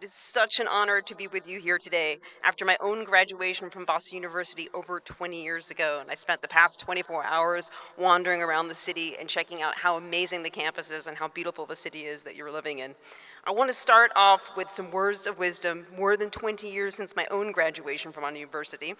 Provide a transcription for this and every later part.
is such an honor to be with you here today after my own graduation from Boston University over 20 years ago. And I spent the past 24 hours wandering around the city and checking out how amazing the campus is and how beautiful the city is that you're living in. I want to start off with some words of wisdom, more than 20 years since my own graduation from our university.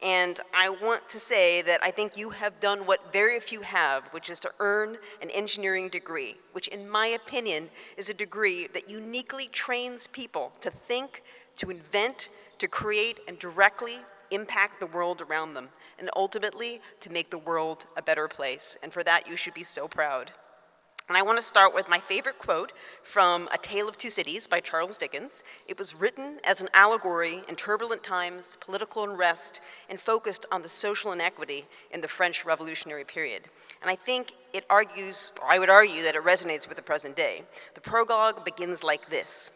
And I want to say that I think you have done what very few have, which is to earn an engineering degree, which in my opinion is a degree that uniquely trains people to think, to invent, to create, and directly impact the world around them, and ultimately to make the world a better place. And for that, you should be so proud. And I want to start with my favorite quote from A Tale of Two Cities by Charles Dickens. It was written as an allegory in turbulent times, political unrest, and focused on the social inequity in the French Revolutionary period. And I think it argues, or I would argue that it resonates with the present day. The prologue begins like this: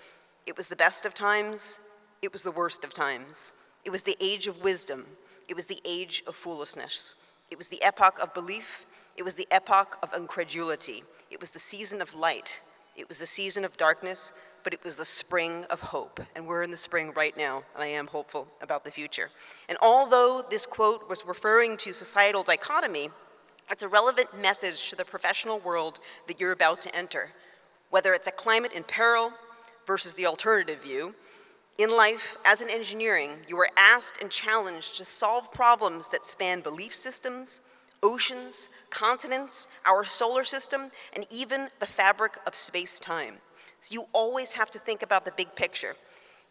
"It was the best of times, it was the worst of times. It was the age of wisdom, it was the age of foolishness. It was the epoch of belief, it was the epoch of incredulity. It was the season of light, it was the season of darkness, but it was the spring of hope." And we're in the spring right now, and I am hopeful about the future. And although this quote was referring to societal dichotomy, it's a relevant message to the professional world that you're about to enter. Whether it's a climate in peril versus the alternative view, in life, as in engineering, you are asked and challenged to solve problems that span belief systems, oceans, continents, our solar system, and even the fabric of space-time. So you always have to think about the big picture.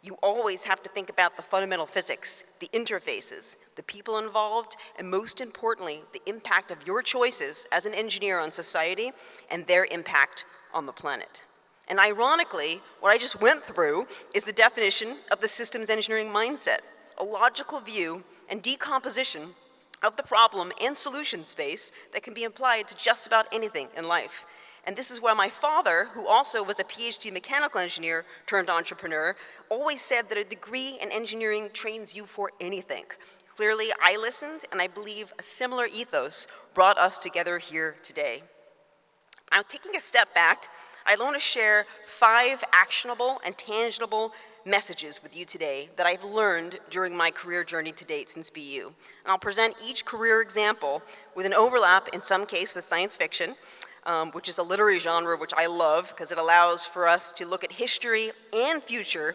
You always have to think about the fundamental physics, the interfaces, the people involved, and most importantly, the impact of your choices as an engineer on society and their impact on the planet. And ironically, what I just went through is the definition of the systems engineering mindset, a logical view and decomposition of the problem and solution space that can be applied to just about anything in life. And this is why my father, who also was a PhD mechanical engineer turned entrepreneur, always said that a degree in engineering trains you for anything. Clearly, I listened, and I believe a similar ethos brought us together here today. Now, taking a step back, I want to share 5 actionable and tangible messages with you today that I've learned during my career journey to date since BU. And I'll present each career example with an overlap, in some case, with science fiction, which is a literary genre which I love because it allows for us to look at history and future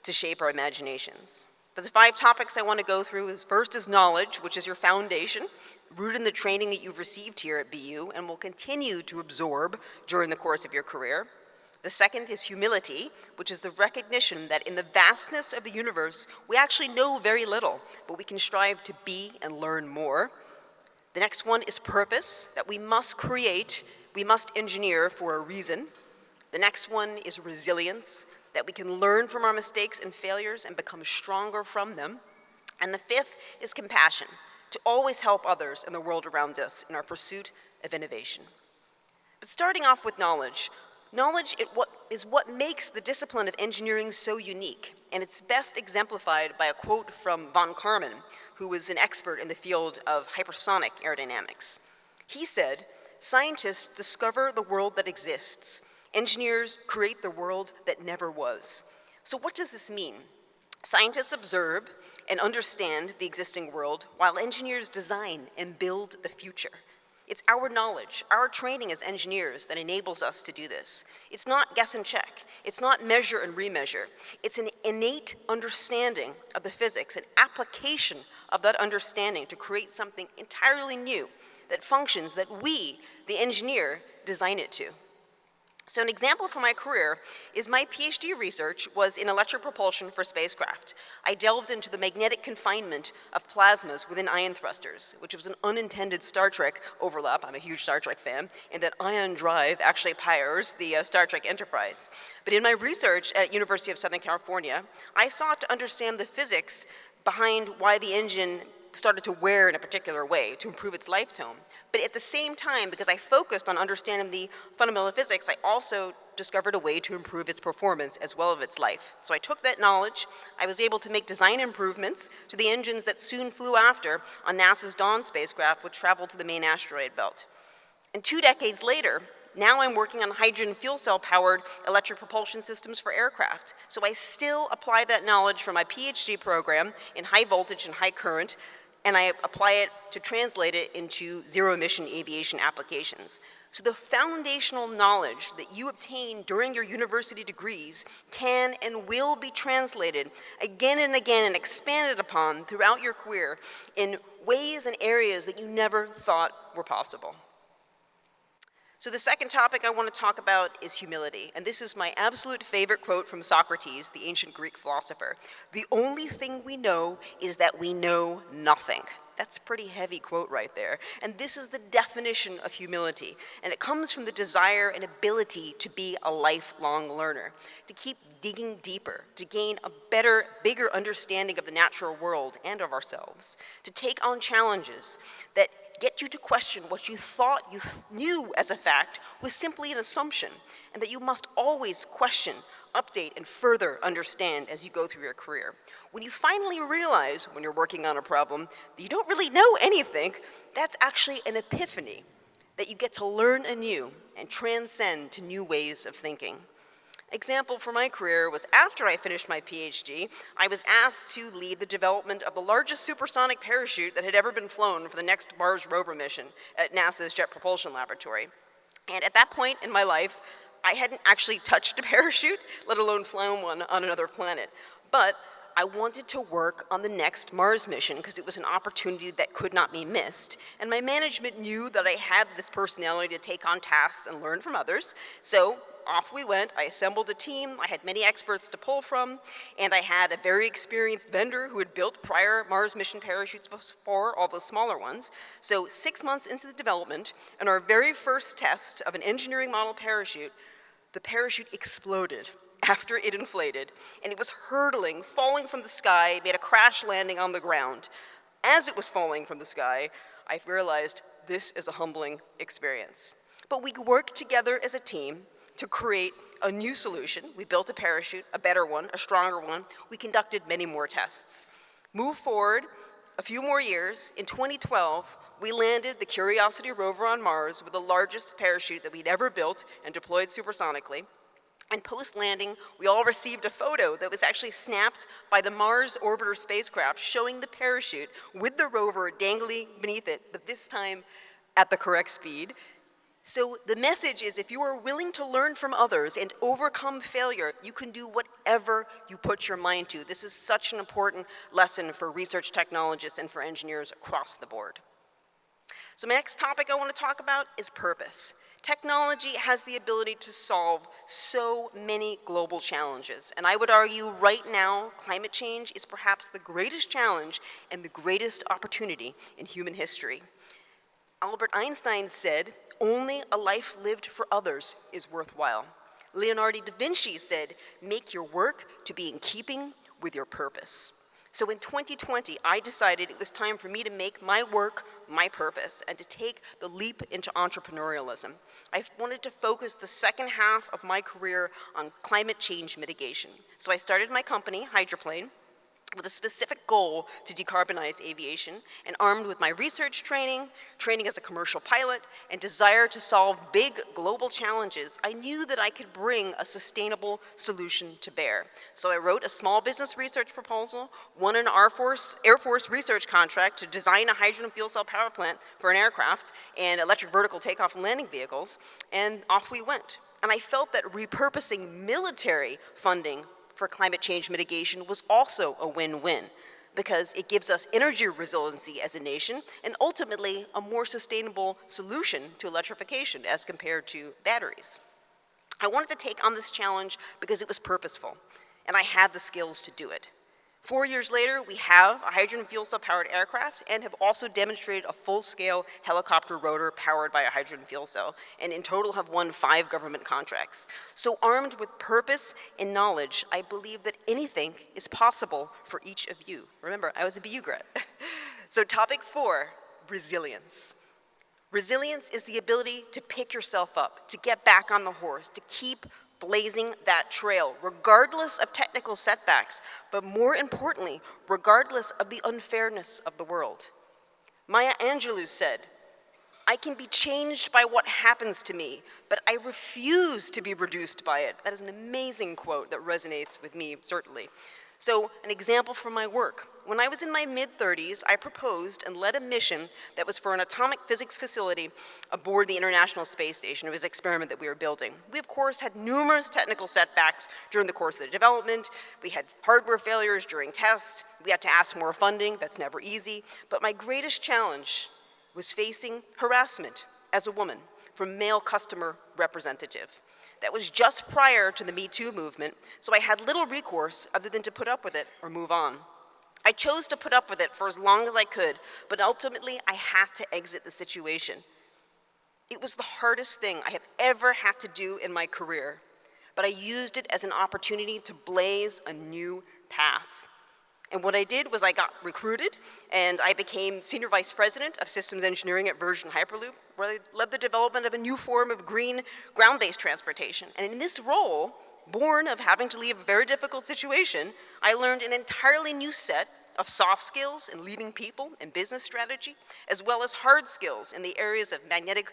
to shape our imaginations. But the 5 topics I want to go through is first is knowledge, which is your foundation, rooted in the training that you've received here at BU and will continue to absorb during the course of your career. The second is humility, which is the recognition that in the vastness of the universe, we actually know very little, but we can strive to be and learn more. The next one is purpose, that we must create, we must engineer for a reason. The next one is resilience, that we can learn from our mistakes and failures and become stronger from them. And the 5th is compassion, to always help others in the world around us in our pursuit of innovation. But starting off with knowledge is what makes the discipline of engineering so unique, and it's best exemplified by a quote from von Karman, who was an expert in the field of hypersonic aerodynamics. He said, "Scientists discover the world that exists. Engineers create the world that never was." So what does this mean? Scientists observe and understand the existing world, while engineers design and build the future. It's our knowledge, our training as engineers that enables us to do this. It's not guess and check. It's not measure and remeasure. It's an innate understanding of the physics, an application of that understanding to create something entirely new that functions, that we, the engineer, design it to. So an example from my career is my PhD research was in electric propulsion for spacecraft. I delved into the magnetic confinement of plasmas within ion thrusters, which was an unintended Star Trek overlap. I'm a huge Star Trek fan, and that ion drive actually powers the Star Trek Enterprise. But in my research at University of Southern California, I sought to understand the physics behind why the engine started to wear in a particular way to improve its lifetime. But at the same time, because I focused on understanding the fundamental physics, I also discovered a way to improve its performance as well as its life. So I took that knowledge, I was able to make design improvements to the engines that soon flew after on NASA's Dawn spacecraft, which traveled to the main asteroid belt. And 2 decades later, Now I'm working on hydrogen fuel cell powered electric propulsion systems for aircraft. So I still apply that knowledge from my PhD program in high voltage and high current, and I apply it to translate it into zero emission aviation applications. So the foundational knowledge that you obtain during your university degrees can and will be translated again and again and expanded upon throughout your career in ways and areas that you never thought were possible. So the second topic I want to talk about is humility. And this is my absolute favorite quote from Socrates, the ancient Greek philosopher. The only thing we know is that we know nothing. That's a pretty heavy quote right there. And this is the definition of humility. And it comes from the desire and ability to be a lifelong learner, to keep digging deeper, to gain a better, bigger understanding of the natural world and of ourselves, to take on challenges that get you to question what you thought you knew as a fact was simply an assumption, and that you must always question, update, and further understand as you go through your career. When you finally realize, when you're working on a problem, that you don't really know anything, that's actually an epiphany, that you get to learn anew and transcend to new ways of thinking. Example for my career was after I finished my PhD, I was asked to lead the development of the largest supersonic parachute that had ever been flown for the next Mars rover mission at NASA's Jet Propulsion Laboratory. And at that point in my life, I hadn't actually touched a parachute, let alone flown one on another planet. But I wanted to work on the next Mars mission because it was an opportunity that could not be missed. And my management knew that I had this personality to take on tasks and learn from others. So off we went. I assembled a team. I had many experts to pull from, and I had a very experienced vendor who had built prior Mars mission parachutes before, all the smaller ones. So 6 months into the development, and our very first test of an engineering model parachute, the parachute exploded after it inflated, and it was hurtling, falling from the sky, made a crash landing on the ground. As it was falling from the sky, I realized this is a humbling experience. But we worked together as a team to create a new solution. We built a parachute, a better one, a stronger one. We conducted many more tests. Move forward a few more years. In 2012, we landed the Curiosity rover on Mars with the largest parachute that we'd ever built and deployed supersonically. And post-landing, we all received a photo that was actually snapped by the Mars orbiter spacecraft showing the parachute with the rover dangling beneath it, but this time at the correct speed. So the message is, if you are willing to learn from others and overcome failure, you can do whatever you put your mind to. This is such an important lesson for research technologists and for engineers across the board. So my next topic I want to talk about is purpose. Technology has the ability to solve so many global challenges, and I would argue right now, climate change is perhaps the greatest challenge and the greatest opportunity in human history. Albert Einstein said, "Only a life lived for others is worthwhile." Leonardo da Vinci said, "Make your work to be in keeping with your purpose." So in 2020, I decided it was time for me to make my work my purpose and to take the leap into entrepreneurialism. I wanted to focus the second half of my career on climate change mitigation. So I started my company, Hydroplane, with a specific goal to decarbonize aviation, and armed with my research training as a commercial pilot, and desire to solve big global challenges, I knew that I could bring a sustainable solution to bear. So I wrote a small business research proposal, won an Air Force research contract to design a hydrogen fuel cell power plant for an aircraft and electric vertical takeoff and landing vehicles, and off we went. And I felt that repurposing military funding for climate change mitigation was also a win-win, because it gives us energy resiliency as a nation and ultimately a more sustainable solution to electrification as compared to batteries. I wanted to take on this challenge because it was purposeful, and I had the skills to do it. 4 years later, we have a hydrogen fuel cell powered aircraft and have also demonstrated a full-scale helicopter rotor powered by a hydrogen fuel cell, and in total have won 5 government contracts. So armed with purpose and knowledge, I believe that anything is possible for each of you. Remember, I was a BU grad. So topic 4, resilience. Resilience is the ability to pick yourself up, to get back on the horse, to keep blazing that trail, regardless of technical setbacks, but more importantly, regardless of the unfairness of the world. Maya Angelou said, I can be changed by what happens to me, but I refuse to be reduced by it. That is an amazing quote that resonates with me, certainly. So, an example from my work. When I was in my mid-30s, I proposed and led a mission that was for an atomic physics facility aboard the International Space Station. It was an experiment that we were building. We, of course, had numerous technical setbacks during the course of the development. We had hardware failures during tests. We had to ask for more funding. That's never easy. But my greatest challenge was facing harassment as a woman from male customer representative. That was just prior to the Me Too movement, so I had little recourse other than to put up with it or move on. I chose to put up with it for as long as I could, but ultimately I had to exit the situation. It was the hardest thing I have ever had to do in my career, but I used it as an opportunity to blaze a new path. And what I did was I got recruited, and I became Senior Vice President of Systems Engineering at Virgin Hyperloop, where I led the development of a new form of green ground-based transportation. And in this role, born of having to leave a very difficult situation, I learned an entirely new set of soft skills in leading people and business strategy, as well as hard skills in the areas of magnetic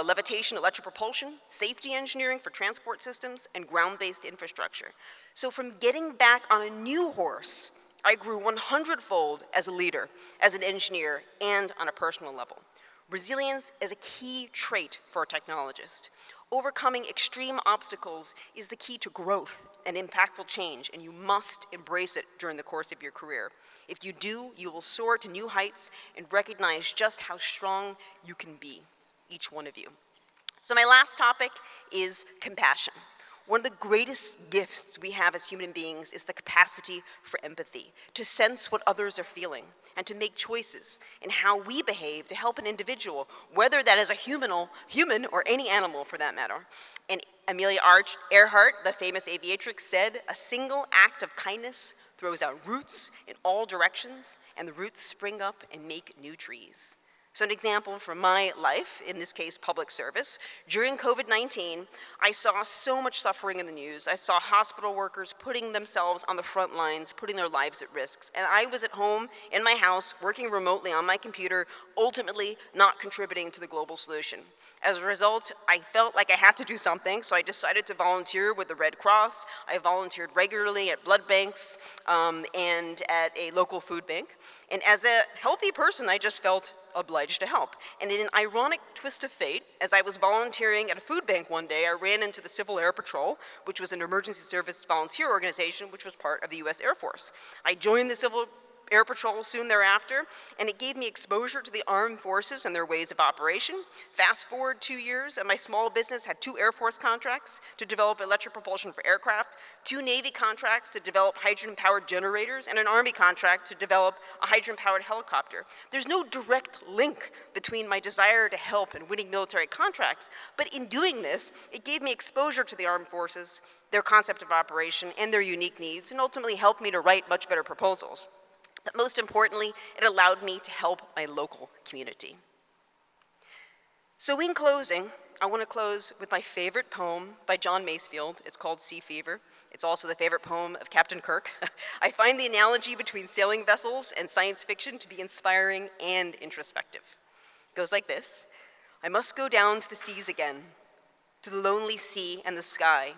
levitation, electric propulsion, safety engineering for transport systems, and ground-based infrastructure. So from getting back on a new horse, I grew 100-fold as a leader, as an engineer, and on a personal level. Resilience is a key trait for a technologist. Overcoming extreme obstacles is the key to growth and impactful change, and you must embrace it during the course of your career. If you do, you will soar to new heights and recognize just how strong you can be, each one of you. So my last topic is compassion. One of the greatest gifts we have as human beings is the capacity for empathy, to sense what others are feeling, and to make choices in how we behave to help an individual, whether that is a human or any animal for that matter. And Amelia Earhart, the famous aviatrix, said, "A single act of kindness throws out roots in all directions, and the roots spring up and make new trees." So an example from my life, in this case public service, during COVID-19, I saw so much suffering in the news. I saw hospital workers putting themselves on the front lines, putting their lives at risk. And I was at home in my house, working remotely on my computer, ultimately not contributing to the global solution. As a result, I felt like I had to do something, so I decided to volunteer with the Red Cross. I volunteered regularly at blood banks and at a local food bank. And as a healthy person, I just felt obliged to help. And in an ironic twist of fate, as I was volunteering at a food bank one day, I ran into the Civil Air Patrol, which was an emergency service volunteer organization, which was part of the US Air Force. I joined the Civil Air Patrol soon thereafter, and it gave me exposure to the armed forces and their ways of operation. Fast forward 2 years, and my small business had 2 Air Force contracts to develop electric propulsion for aircraft, 2 Navy contracts to develop hydrogen-powered generators, and an Army contract to develop a hydrogen-powered helicopter. There's no direct link between my desire to help and winning military contracts, but in doing this, it gave me exposure to the armed forces, their concept of operation, and their unique needs, and ultimately helped me to write much better proposals. But most importantly, it allowed me to help my local community. So in closing, I want to close with my favorite poem by John Masefield. It's called Sea Fever. It's also the favorite poem of Captain Kirk. I find the analogy between sailing vessels and science fiction to be inspiring and introspective. It goes like this: I must go down to the seas again, to the lonely sea and the sky,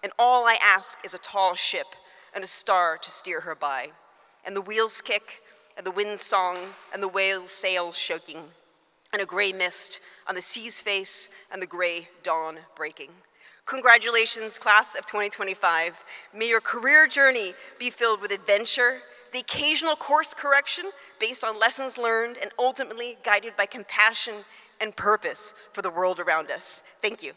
and all I ask is a tall ship and a star to steer her by. And the wheels kick, and the wind's song, and the whale's sails shaking, and a gray mist on the sea's face, and the gray dawn breaking. Congratulations, class of 2025. May your career journey be filled with adventure, the occasional course correction based on lessons learned, and ultimately guided by compassion and purpose for the world around us. Thank you.